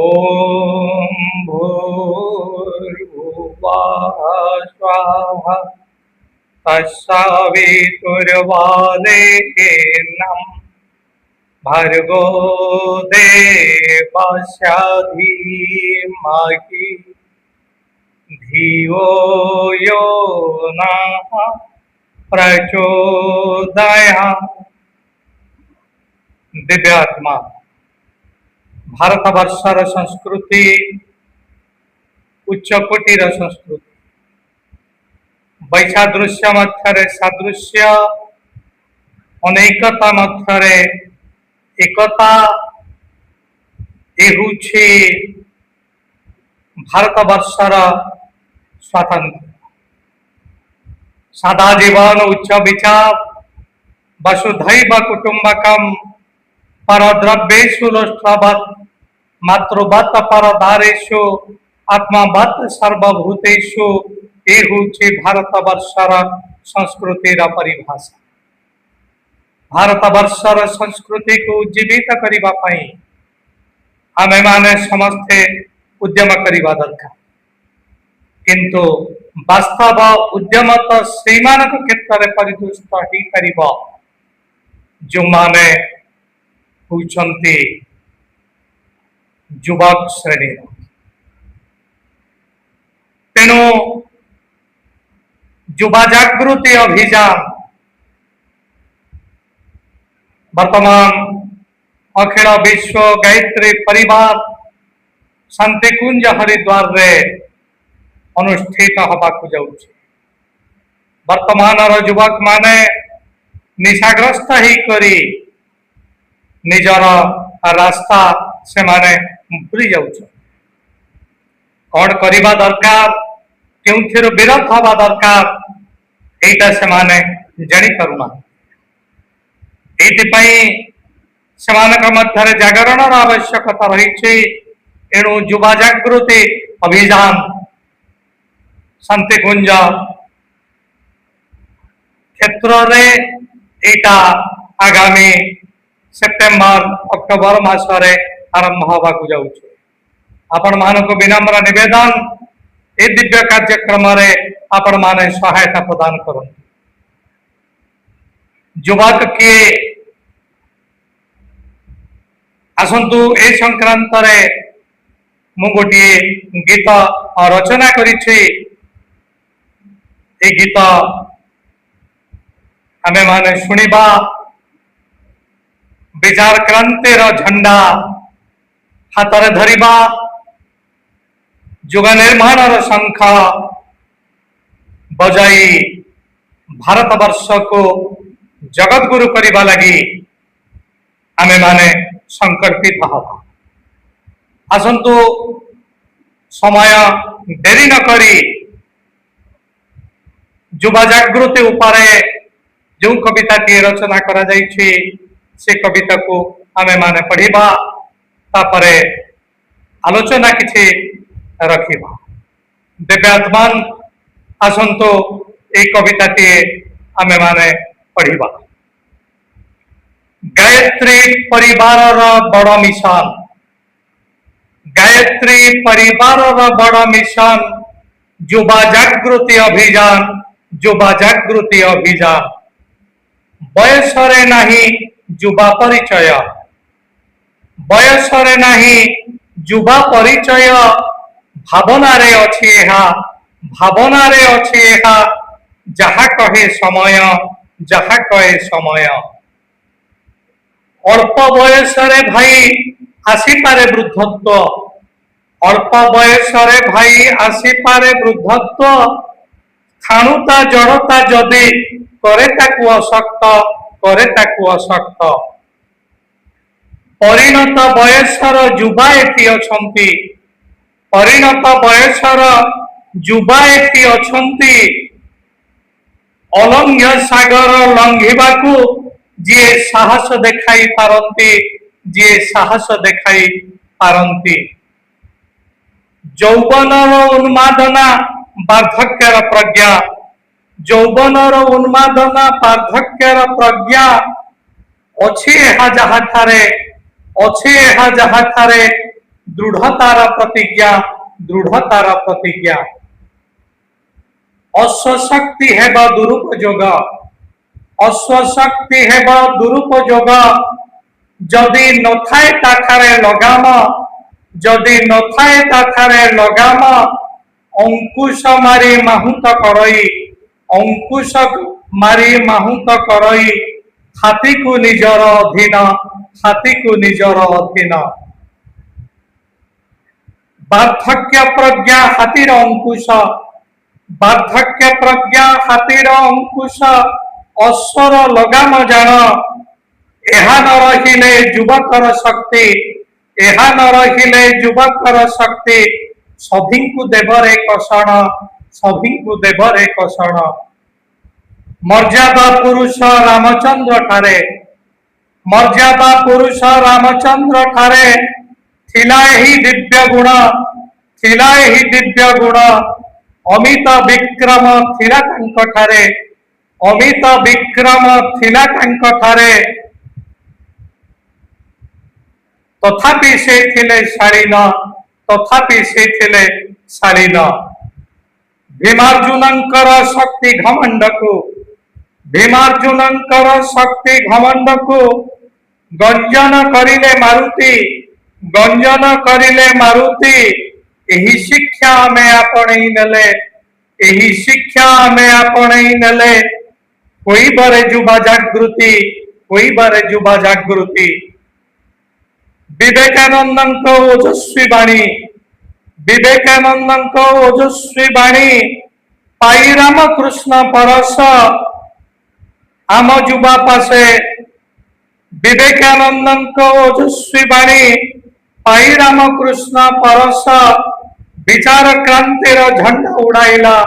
ॐ भूर्भुवः स्वः तत्सवितुर्वरेण्यं भर्गो देवस्य धीमहि धियो यो नः प्रचोदयात्। दिव्यात्मा भारतवर्षर संस्कृति उच्चकोटीर संस्कृति वैसादृश्य मध्य सादृश्य अनेकता मध्य एकता एहुछि भारतवर्षर स्वातंत्र्य। सादा जीवन उच्च विचार वसुधैव कुटुंबकम परद्रव्येषु लोष्टवत् मातृवत् परदारेषु आत्मावत् सर्वभूतेषु ये होछि भारतवर्षर संस्कृतिर परिभाषा। भारतवर्षर संस्कृति को जीवित करिबा पई आमे माने समस्ते उद्यम करिबा दरकार, किंतु वास्तव उद्यम तो सेमानक क्षेत्र में परिदुष्ट हो पारिबो जो माने होउछन्ति युवक श्रेणी। तेणु युवा जागृति अभियान वर्तमान अखिल विश्व गायत्री परिवार शांतिकुंज हरिद्वार रे अनुष्ठित हवाकू जाउछि। वर्तमान युवक माने निशाग्रस्त ही करी निजर रास्ता से माने भूली जाउछ। कौन करिबा दरकार केउथिर विरत हवा दरकार एटा से माने जानि पारुना। एथिपाई सेमानक मध्य जागरण आवश्यकता रही। एणु युवा जागृति अभियान शांतिकुंज क्षेत्र रे एटा आगामी सेप्टेम्बर अक्टोबर मासरे आरंभ होबाकू जाउछि। आपण मानको विनम्र निवेदन ए दिव्य कार्यक्रम रे आपण माने सहायता प्रदान करन। युवक के आसंतु ए संक्रांत रे मु गोटे गीत रचना करिछि। ए गीत आमे माने सुनिबा। विचार क्रांतिर झंडा हाथ में धरिबा, युग निर्माणर शंख बजाई भारतवर्ष को जगत गुरु करने लगी आमे माने संकल्पित हवा। आसंतु समय डेरी न करी युवा जागृति उपरे जो कविता रचना करा जाइछि से कविता को आमे माने पढ़िबा, तापरे आलोचना किछि रखिबा। दिव्यात्मान आसंतो ए कविता आमे माने पढ़िबा। गायत्री परिवार बड़ मिशन, गायत्री परिवार बड़ मिशन युवा जागृति अभियान, युवा जागृति अभियान। बयसरे नाही युवा परिचय, बयसरे नाही युवा परिचय, भावनारे अछि एहा, भावनारे अछि एहा, जहा कहे समय, जहा कहे समय। अल्प बयसरे भाई आसीपारे वृद्धत्व, अल्प बयसरे भाई आसीपारे वृद्धत्व, खाणुता जड़ता जदि करे ताकू अशक्त, करे ताकू अशक्त। परिणत बयसर युवा एथि अछंती, परिणत बयसर युवा एथि अछंती। अलंघ्य सागर लंघिबाकू जे साहस देखाई पारंती, जे साहस देखाई पारंती। यौवनर उन्मादना वार्धक्यर प्रज्ञा, यौवनर उन्मादना वार्धक्यर प्रज्ञा अछि एहा जहा ठारे, अछि एहा जहा ठारे दृढ़तार प्रतिज्ञा दृढ़तार प्रतिज्ञा अश्वशक्ति हेबा दुरुपयोग अश्वशक्ति हेबा दुरुपयोग जदि नथाए ताठारे लगाम जदि नथाए ताठारे लगाम अंकुश मारी माहुत करई अंकुश मारी माहुत करई हाथी को निजर अधीन हाथी को निजर अधीन वार्धक्य प्रज्ञा हाथीर अंकुश वार्धक्य प्रज्ञा हाथीर अंकुश अश्वर लगाम जान एहा न रहिले युवकर शक्ति एहा न रहिले युवकर शक्ति सभिंकु देवरे कषण सभिंकु देवरे कषण मर्यादा पुरुष रामचंद्र ठारे मर्यादा पुरुष रामचंद्र ठारे थिला ही दिव्य गुण थिला ही दिव्य गुण अमित विक्रम थिला तांक ठारे अमित विक्रम थिला तांक ठारे तथापि से थिले शालीन तथापि से थिले शालीन भीमार्जुनंकर शक्ति घमंड को भीमार्जुनंकर शक्ति घमंड को गंजन करिले मारुति गंजन करिले मारुति एही शिक्षा में आपणई नेले एही शिक्षा में आपणई नेले कोई बारे युवा जागृति कोई बारे युवा जागृति विवेकानंद ओजस्वी वाणी विवेकानंद ओजस्वी वाणी पाई रामकृष्ण परस आम युवा पासे विवेकानंद ओजस्वी वाणी पाई रामकृष्ण परस विचार क्रांतिर झंडा उड़ाइला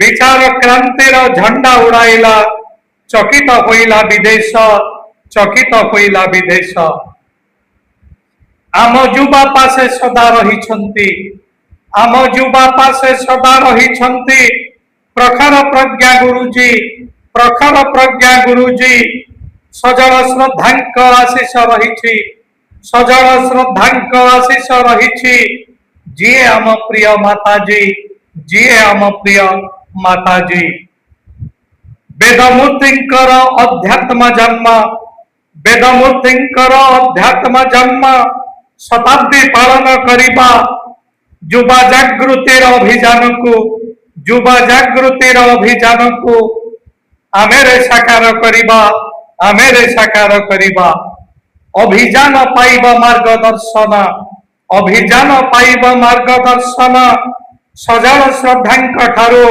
विचार क्रांतिर झंडा उड़ाइला चकित होइला विदेश चकित होइला विदेश आम युवा पासे सदा रही आम युवा पासे सदा रही प्रखर प्रज्ञा गुरुजी प्रखर प्रज्ञा गुरुजी सजल श्रद्धांक आशीष रही सजल श्रद्धांक आशीष रही जी आम प्रिय माताजी जी आम प्रिय माताजी वेदमूर्तिंकर अध्यात्म जन्म वेदमूर्तिंकर अध्यात्म जन्म शताब्दी पालन करिबा युवा जागृतिर अभियान को युवा जागृतिर अभियान को आमेरे साकार करिबा आमेरे साकार करिबा अभियान पाइब मार्गदर्शन अभियान पाइब मार्गदर्शन सजल श्रद्धांक ठारो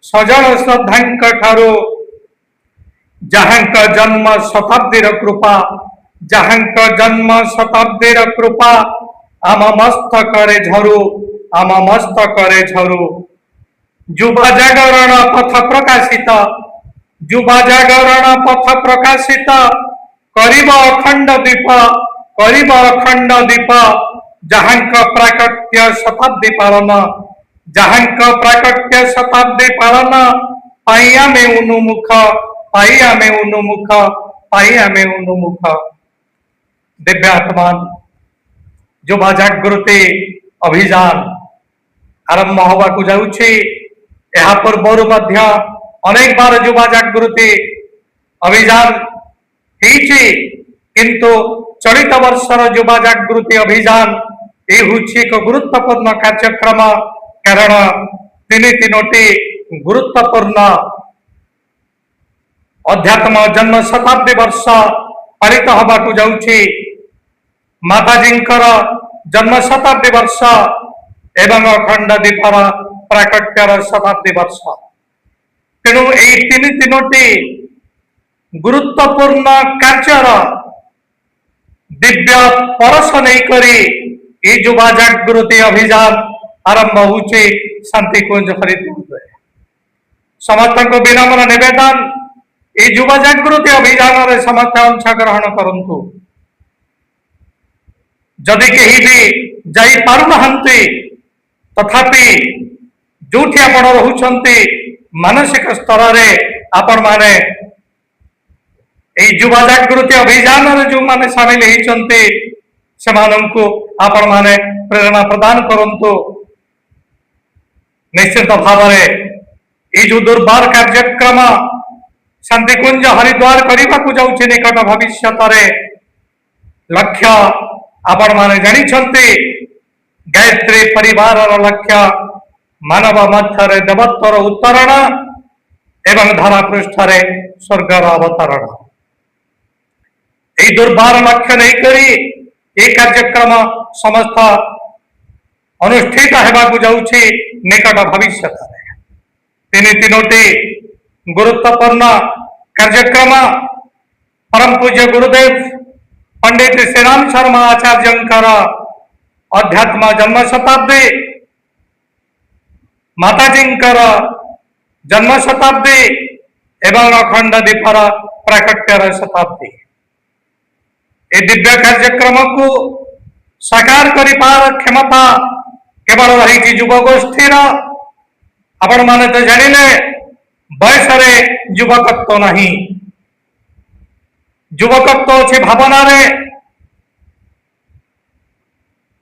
सजल श्रद्धांक ठारो जहांक जन्म शताब्दीर कृपा जहांक जन्म शताब्दीर कृपा आम मस्तकरे झरू आम मस्तकरे झरू युवा जागरण पथ प्रकाशित युवा जागरण पथ प्रकाशित करिब अखंड दीप करिब अखंड दीप जहांक प्राकट्य शताब्दी पालन जहांक प्राकट्य शताब्दी पालन पाइया में उन्मुख पाइया में उन्मुख पाइया में उन्मुख दिव्यात्मान युवा जागृति अभियान आरंभ होगा जाऊँगी यह पूर्वर अनेक बार युवा जागृति अभियान किंतु चलित वर्षर युवा जागृति अभियान ये एक गुरुत्वपूर्ण कार्यक्रम कारण तीनोटी गुरुत्वपूर्ण अध्यात्म जन्म शताब्दी वर्ष पालित होगा जाऊँगी माताजींकर जन्म शताब्दी वर्ष एवं अखंड दीपर प्राकट्यर शताब्दी वर्ष तेणु यही तीनोटी गुरुत्वपूर्ण कार्यर दिव्य परस नहीं करी ये युवा जागृति अभियान आरंभ होची शांतिकुंज हरिद्वार समस्त को विनम्र निवेदन ये युवा जागृति अभियान रे समस्त अंश ग्रहण करंतु जदि कहीं भी जाई पारु नहंती तथापि जोठी आपण रहुचंती मानसिक स्तर रे आपण माने युवा जागृति अभियान जो माने सामिल होती ସେମାନଙ୍କୁ ଆପଣମାନେ ପ୍ରେରଣା ପ୍ରଦାନ କରନ୍ତୁ। ନିଶ୍ଚିତ ଭାବରେ ଏଇ ଯୋଉ ଦୁର୍ବାର କାର୍ଯ୍ୟକ୍ରମ ଶାନ୍ତିକୁଞ୍ଜ ହରିଦ୍ୱାର କରିବାକୁ ଯାଉଛି ନିକଟ ଭବିଷ୍ୟତରେ, ଲକ୍ଷ୍ୟ ଆପଣମାନେ ଜାଣିଛନ୍ତି। ଗାୟତ୍ରୀ ପରିବାରର ଲକ୍ଷ୍ୟ ମାନବ ମଧ୍ୟରେ ଦେବତ୍ୱର ଉତ୍ତରଣ ଏବଂ ଧରା ପୃଷ୍ଠରେ ସ୍ୱର୍ଗର ଅବତରଣ। এই দুর্বার লক্ষ্য নেইকরি এই কার্যক্রম সমস্ত অনুষ্ঠিত হেবাকু যাଉଛି নিকট ভবিষ্যତରେ। তিনোটি গুরুত্বপূর্ণ কার্যক্রম परम पूज्य गुरुदेव पंडित श्रीराम शर्मा आचार्यंकर अध्यात्म जन्म शताब्दी, माताजींकर जन्म शताब्दी एवं अखंड दीपर प्राकट्यर शताब्दी। ए दिव्य कार्यक्रम को साकार करि पार क्षमता केवल रही युवगोष्ठीर। आपण माने तो जानिले बयस रे युवकत्व नहीं, युवकत्व अच्छी भावना रे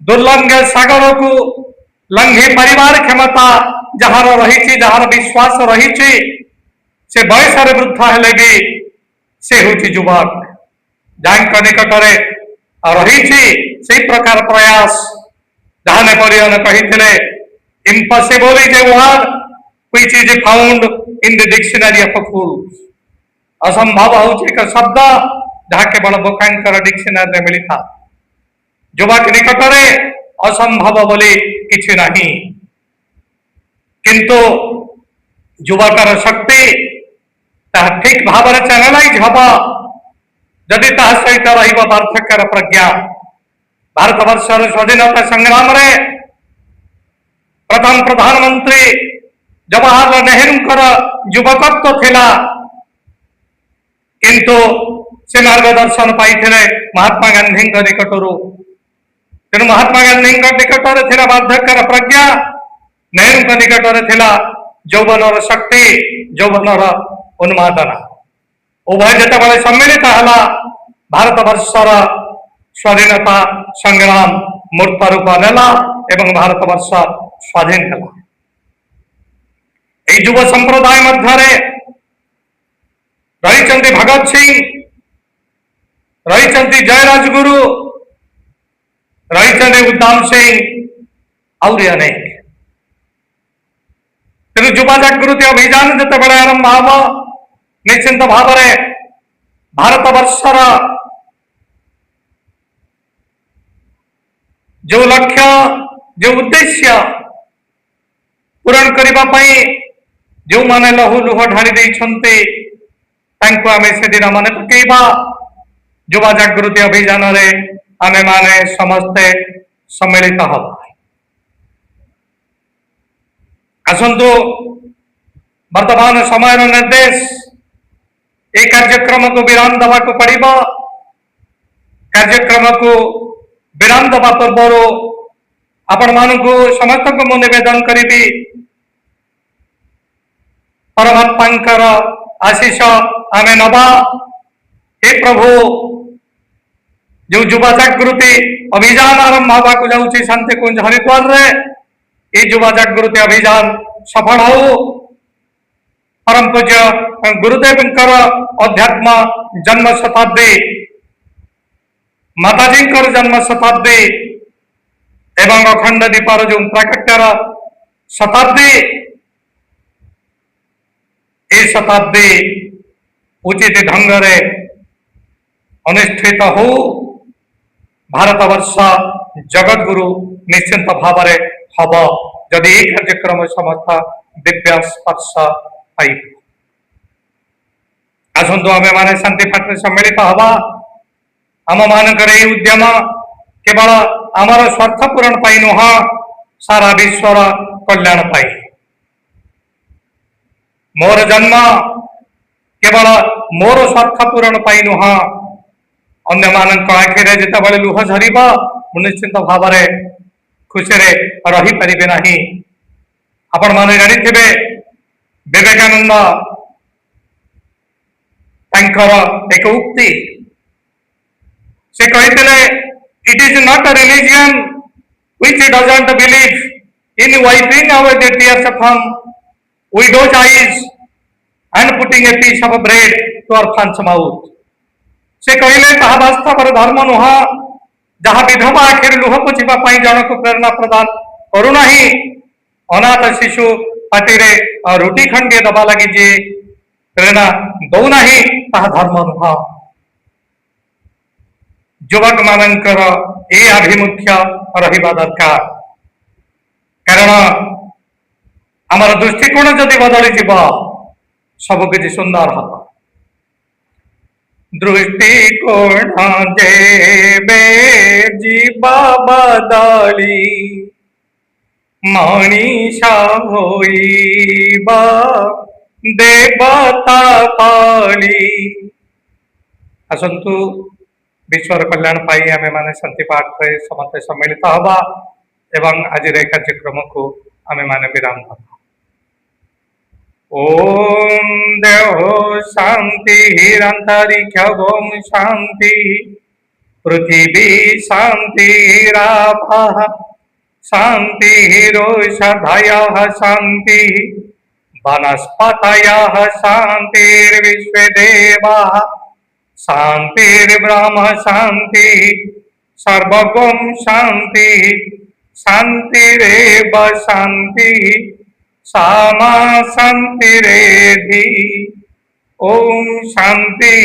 दुर्लंघ सागर को लंघी परिवार क्षमता जार रही, जार विश्वास रही, से बयस रे वृद्ध हेले भी से होची युवक। जहाँ निकट रही से प्रकार प्रयास जहाँ नेपोलियन कही impossible is a word which is found in the dictionary of fools. असंभव हूँ एक शब्द जहाँ केवल बोकांकर डिक्शनरी में मिलता। युवक निकट असंभव बोली किछि नहीं, किंतु युवकर शक्ति ठीक भाव में चैनलाइज हम जदि ता सहित पार्थक्यर प्रज्ञा। भारत वर्षर स्वाधीनता संग्राम रे प्रथम प्रधानमंत्री जवाहरलाल नेहरूंकर युवकत्व थिला, किंतु से मार्गदर्शन पाइथिले महात्मा गांधी निकटरू। तेणु महात्मा गांधी निकटरे थिला वार्धक्यर प्रज्ञा, नेहरू निकटरे थिला यौवनर शक्ति, यौवनर उन्मादना। उभय जितेबाला सम्मिलित है भारत वर्षर स्वाधीनता संग्राम मूर्त रूप नेला एवं भारत वर्ष स्वाधीन है। युव संप्रदाय मध्य रही भगत सिंह, रही जयराजगुरु, रही उद्दाम सिंह और अनेक। तेणु युवा जागृति अभियान जिते आरंभ हम निश्चिंत भाव भारत वर्षर जो लक्ष्य जो उद्देश्य पूरण करने जो माने लहू लुह ढाली आम से दिन मन पकईबा। युवा जागृति अभियान आमे माने समस्ते सम्मिलित हवा। आसंतु वर्तमान समय निर्देश ये कार्यक्रम को विराम दवा को पड़िबा। कार्यक्रम को विराम दवा पूर्व आपण मानक समस्त को मु निवेदन करी परमात्मांकर आशीष आमे नवा। हे प्रभु, जो युवा जागृति अभियान आरंभ हवा को जाऊँगी शांतिकुंज हरिद्वार रे, ये युवा जागृति अभियान सफल हो। परम पूज्य गुरुदेवंकर अध्यात्म जन्म शताब्दी, माताजींकर जन्म शताब्दी एवं अखंड दीपार जो प्राकट्यर शताब्दी, ये शताब्दी उचित ढंग से अनुष्ठित हो। भारत वर्ष जगत गुरु निश्चिंत भाव हम जदि ये कार्यक्रम समस्त दिव्य स्पर्श पाई। आसंतु आमे माने शांति पाठ सम्मिलित हवा। आम मानकर ये उद्यम केवल आमर स्वार्थ पूरण पाई नुह, सारा विश्वर कल्याण पाई। मोर जन्म केवल मोर स्वार्थ पूरण पाई नुह, अन्य मानक आखिरे जितेबाला लुह झरिब निश्चिंत भाव खुशी रही पारे नहीं। आपण माने जानिथिबे विवेकानंद तांकर एक उक्ति से कहते It is not a religion which doesn't believe in wiping away the tears from widow's eyes and putting a piece of bread to orphan's mouth. से कहले ताहा वास्तव धर्म नुह जहाँ विधवा आखिर लुह पोछिबा पई जनक प्रेरणा प्रदान करू नाही अनाथ शिशु पाटिरे रुटी खंडे दबा लगी जे प्रेरणा दौ नाही ताहा धर्म नुह युवक मानकर ए आभिमुख्य रहिबा दरकार कारण आमर दृष्टिकोण जदि बदली जीव सब किसी सुंदर हम दृष्टिकोण जेबे जीवा बदली मनीषा होइबा देवता पाली आसतु विश्वर कल्याण पाई आमे माने शांति पाठ रे समस्त सम्मिलित हवा एवं आज कार्यक्रम को आमे माने विराम दबा। ओम देहो शांति अंतरिक्ष ओम शांति पृथ्वी शांति राभा शांति रोषधयः शांति वनस्पतयः शांतिर्विश्वदेवाः शांतिर्ब्रह्म शांति सर्वगम शांति शांतिरेव शांति सामा शांतिरेधि ओम शांति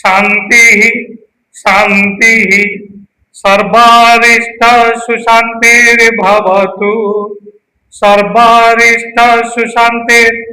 शांति शांति सर्वारिष्ट सुशांतिर्भवतु सर्वारिष्ट सुशांतिर्भवतु।